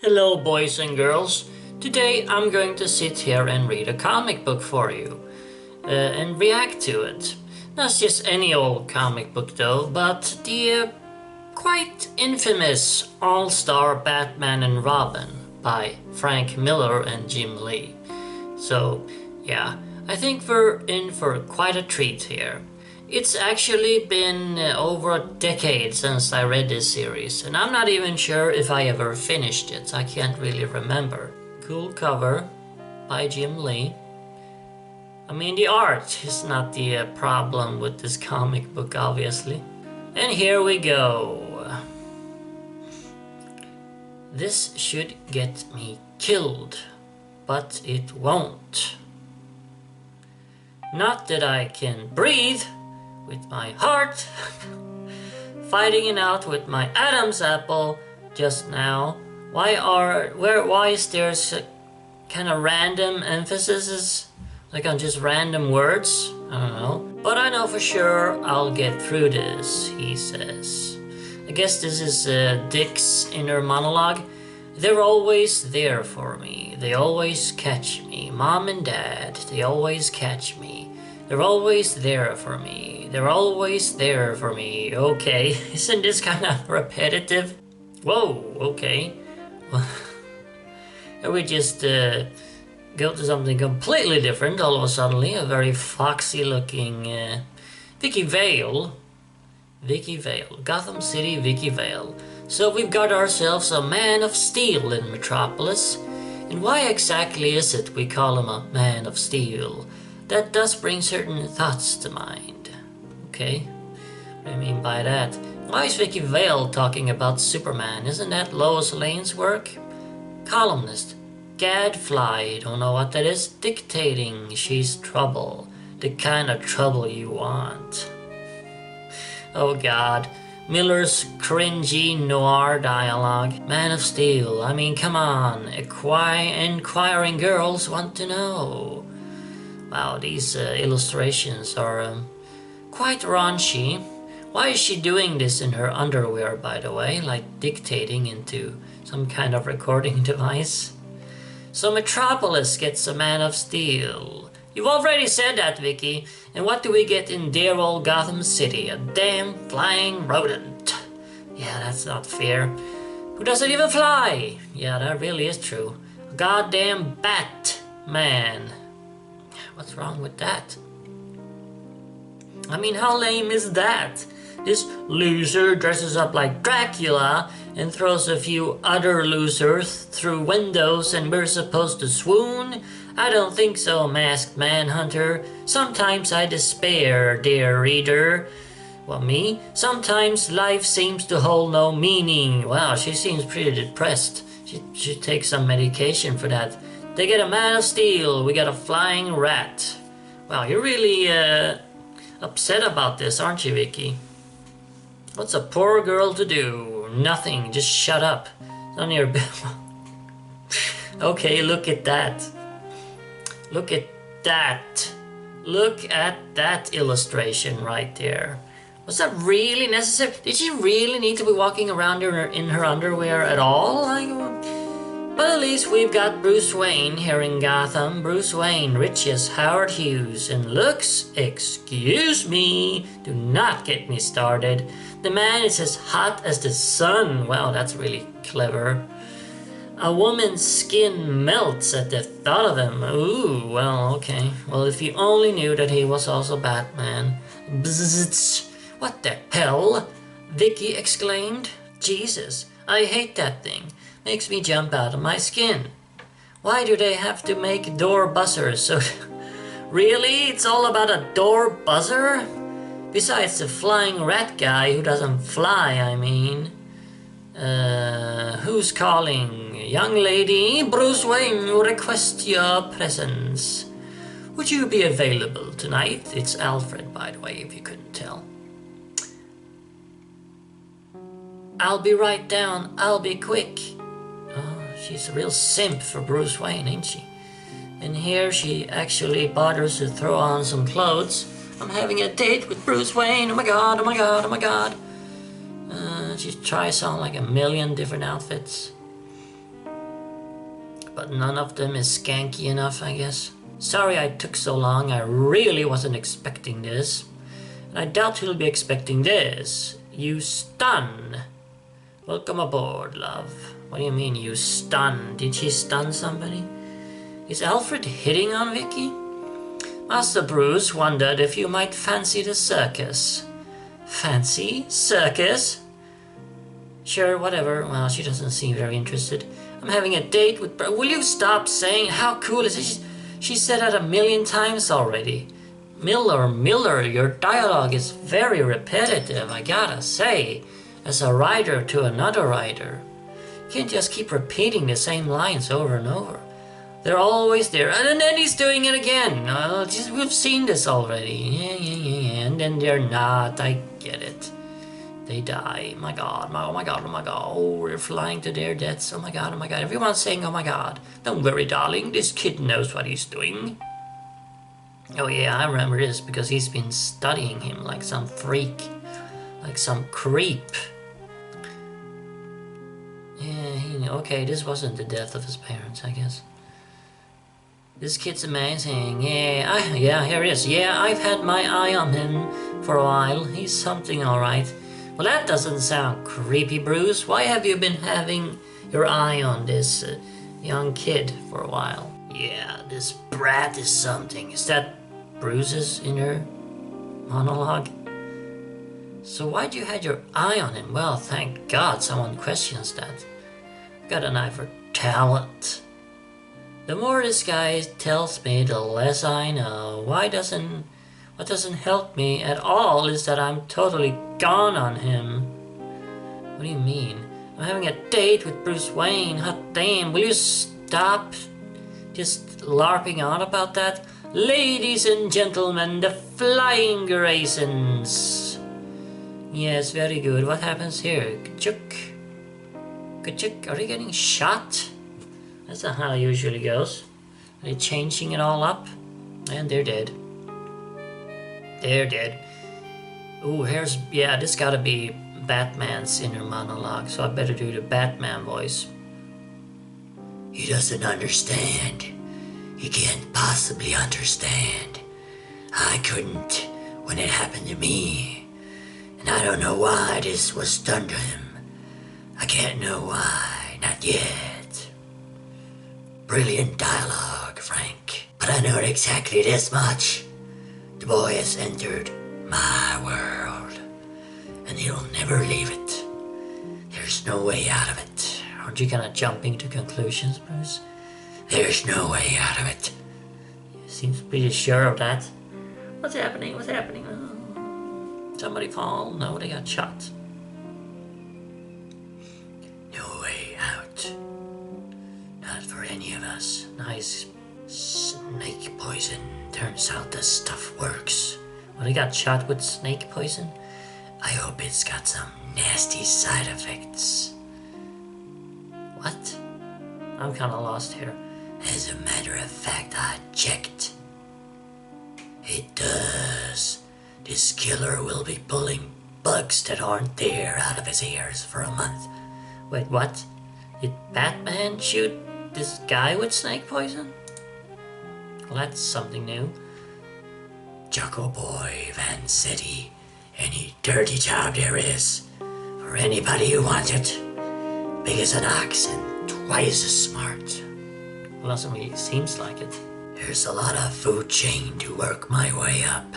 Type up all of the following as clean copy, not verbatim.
Hello boys and girls. Today I'm going to sit here and read a comic book for you and react to it. Not just any old comic book though, but the quite infamous All-Star Batman and Robin by Frank Miller and Jim Lee. So yeah, I think we're in for quite a treat here. It's actually been over a decade since I read this series, and I'm not even sure if I ever finished it. I can't really remember. Cool cover by Jim Lee. I mean, the art is not the problem with this comic book, obviously. And here we go. This should get me killed, but it won't. Not that I can breathe with my heart, fighting it out with my Adam's apple just now. Why is there a kind of random emphasis, like on just random words? I don't know. But I know for sure I'll get through this, he says. I guess this is Dick's inner monologue. They're always there for me. They always catch me. Mom and Dad, they always catch me. They're always there for me. They're always there for me. Okay, isn't this kind of repetitive? Whoa, okay. We just go to something completely different all of a sudden. A very foxy looking Vicky Vale. Vicky Vale. Gotham City Vicky Vale. So we've got ourselves a man of steel in Metropolis. And why exactly is it we call him a man of steel? That does bring certain thoughts to mind. Okay, what do I mean by that? Why is Vicky Vale talking about Superman? Isn't that Lois Lane's work? Columnist, gadfly, don't know what that is. Dictating, she's trouble. The kind of trouble you want. Oh God, Miller's cringy noir dialogue. Man of Steel, I mean come on, inquiring girls want to know. Wow, these illustrations are quite raunchy. Why is she doing this in her underwear, by the way? Like dictating into some kind of recording device? So Metropolis gets a Man of Steel. You've already said that, Vicky. And what do we get in dear old Gotham City? A damn flying rodent. Yeah, that's not fair. Who doesn't even fly? Yeah, that really is true. A goddamn Batman. What's wrong with that? I mean, how lame is that? This loser dresses up like Dracula and throws a few other losers through windows and we're supposed to swoon? I don't think so, Masked Manhunter. Sometimes I despair, dear reader. Well, me? Sometimes life seems to hold no meaning. Wow, she seems pretty depressed. She should take some medication for that. They get a Man of Steel, we got a flying rat. Wow, you're really upset about this, aren't you, Vicky? What's a poor girl to do? Nothing, just shut up. It's on your Okay, look at that. Look at that. Look at that illustration right there. Was that really necessary? Did she really need to be walking around in her underwear at all? But at least we've got Bruce Wayne here in Gotham. Bruce Wayne, rich as Howard Hughes, and looks, excuse me, do not get me started. The man is as hot as the sun. Wow, that's really clever. A woman's skin melts at the thought of him. Ooh, well, okay. Well, if you only knew that he was also Batman. Bzzz, what the hell? Vicky exclaimed. Jesus, I hate that thing. Makes me jump out of my skin. Why do they have to make door buzzers? So, really? It's all about a door buzzer? Besides the flying rat guy who doesn't fly, I mean. Who's calling? Young lady, Bruce Wayne request your presence. Would you be available tonight? It's Alfred, by the way, if you couldn't tell. I'll be right down. I'll be quick. She's a real simp for Bruce Wayne, ain't she? And here she actually bothers to throw on some clothes. I'm having a date with Bruce Wayne. Oh my god, oh my god, oh my god. She tries on like a million different outfits. but none of them is skanky enough, I guess. Sorry I took so long, I really wasn't expecting this. And I doubt he'll be expecting this. You stun. Welcome aboard, love. What do you mean, you stun? Did she stun somebody? Is Alfred hitting on Vicky? Master Bruce wondered if you might fancy the circus. Fancy? Circus? Sure, whatever. Well, she doesn't seem very interested. I'm having a date with... Will you stop saying how cool is it? She said that 1,000,000 times already. Miller, your dialogue is very repetitive, I gotta say. As a writer to another writer. You can't just keep repeating the same lines over and over. They're always there. And then he's doing it again. We've seen this already. Yeah. And then they're not. I get it. They die. My God. Oh my God. Oh, we're flying to their deaths. Oh my God. Everyone's saying, oh my God. Don't worry, darling. This kid knows what he's doing. Oh yeah, I remember this because he's been studying him like some freak. Like some creep. Yeah, okay, this wasn't the death of his parents, I guess. This kid's amazing. Yeah, here he is. Yeah, I've had my eye on him for a while. He's something alright. Well, that doesn't sound creepy, Bruce. Why have you been having your eye on this young kid for a while? Yeah, this brat is something. Is that Bruce's inner monologue? So why'd you have your eye on him? Well, thank God someone questions that. Got an eye for talent. The more this guy tells me, the less I know. What doesn't help me at all is that I'm totally gone on him. What do you mean? I'm having a date with Bruce Wayne. Hot damn, will you stop just larping on about that? Ladies and gentlemen, the Flying Graysons. Yes, very good. What happens here? Kachuk. Are they getting shot? That's not how it usually goes. Are they changing it all up? And they're dead. Ooh, this gotta be Batman's inner monologue, so I better do the Batman voice. He doesn't understand. He can't possibly understand. I couldn't when it happened to me. And I don't know why this was done to him. I can't know why, not yet. Brilliant dialogue, Frank. But I know exactly this much. The boy has entered my world, and he'll never leave it. There's no way out of it. Aren't you gonna jump into conclusions, Bruce? There's no way out of it. You seem pretty sure of that. What's happening? Somebody fall? No, they got shot. No way out. Not for any of us. Nice snake poison. Turns out this stuff works. Well, they got shot with snake poison? I hope it's got some nasty side effects. What? I'm kinda lost here. As a matter of fact, I checked. It does. This killer will be pulling bugs that aren't there out of his ears for a month. Wait, what? Did Batman shoot this guy with snake poison? Well, that's something new. Choco Boy Van City. Any dirty job there is. For anybody who wants it. Big as an ox and twice as smart. Well, that's what it seems like it. There's a lot of food chain to work my way up.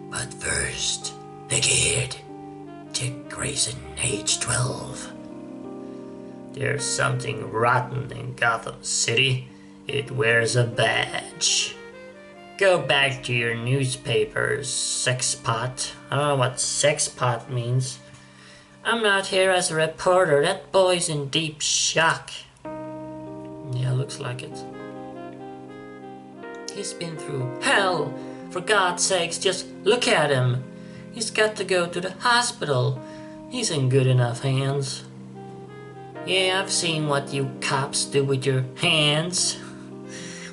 But first, the kid. Dick Grayson, age 12. There's something rotten in Gotham City. It wears a badge. Go back to your newspapers, sexpot. I don't know what sexpot means. I'm not here as a reporter. That boy's in deep shock. Yeah, looks like it. He's been through hell. For God's sakes, just look at him. He's got to go to the hospital. He's in good enough hands. Yeah, I've seen what you cops do with your hands.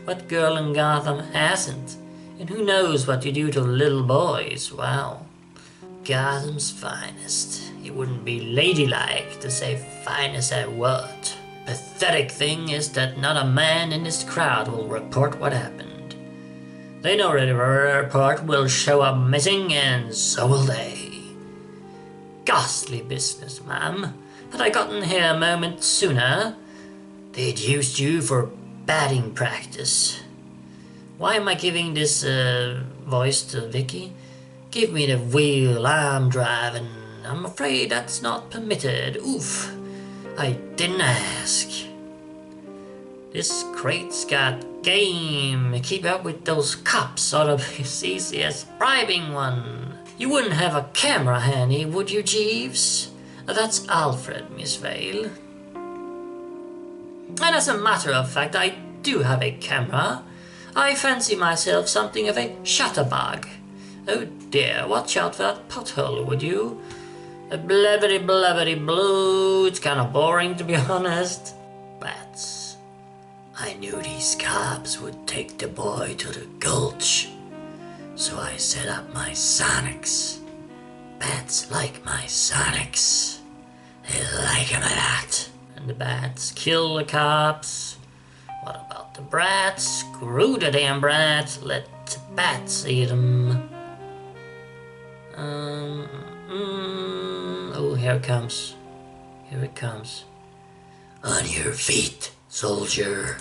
What girl in Gotham hasn't? And who knows what you do to little boys? Wow. Gotham's finest. It wouldn't be ladylike to say finest at what? pathetic thing is that not a man in this crowd will report what happened. They know that a report will show up missing, and so will they. Ghastly business, ma'am. Had I gotten here a moment sooner, they'd used you for batting practice. Why am I giving this voice to Vicky? Give me the wheel, I'm driving. I'm afraid that's not permitted. Oof. I didn't ask. This crate's got game. Keep up with those cops. Ought to be as easy as bribing one. You wouldn't have a camera handy, would you, Jeeves? That's Alfred, Miss Vale. And as a matter of fact, I do have a camera. I fancy myself something of a shutterbug. Oh dear, watch out for that pothole, would you? A blabbity blabbity blue. It's kind of boring, to be honest. Bats. I knew these cops would take the boy to the gulch, so I set up my sonics. Bats like my sonics. They like 'em a lot. And the bats kill the cops. What about the brats? Screw the damn brats. Let the bats eat 'em. Oh, here it comes. Here it comes. On your feet, soldier.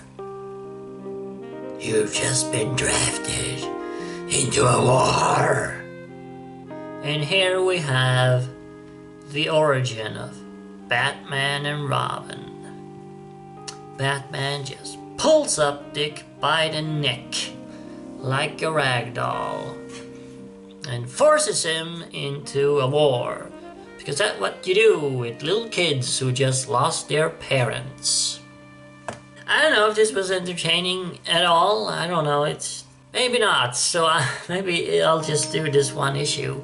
You've just been drafted into a war. And here we have the origin of Batman and Robin. Batman just pulls up Dick by the neck like a rag doll and forces him into a war, because that's what you do with little kids who just lost their parents. I don't know if this was entertaining at all. I don't know. It's maybe not. So maybe I'll just do this one issue.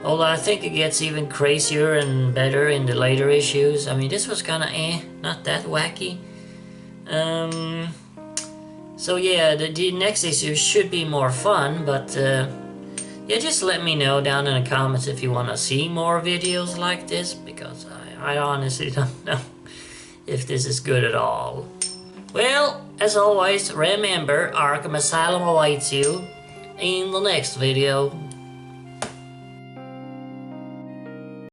Although I think it gets even crazier and better in the later issues. I mean, this was kind of not that wacky. So yeah, the next issue should be more fun, but yeah, just let me know down in the comments if you want to see more videos like this, because I honestly don't know if this is good at all. Well, as always, remember, Arkham Asylum awaits you in the next video.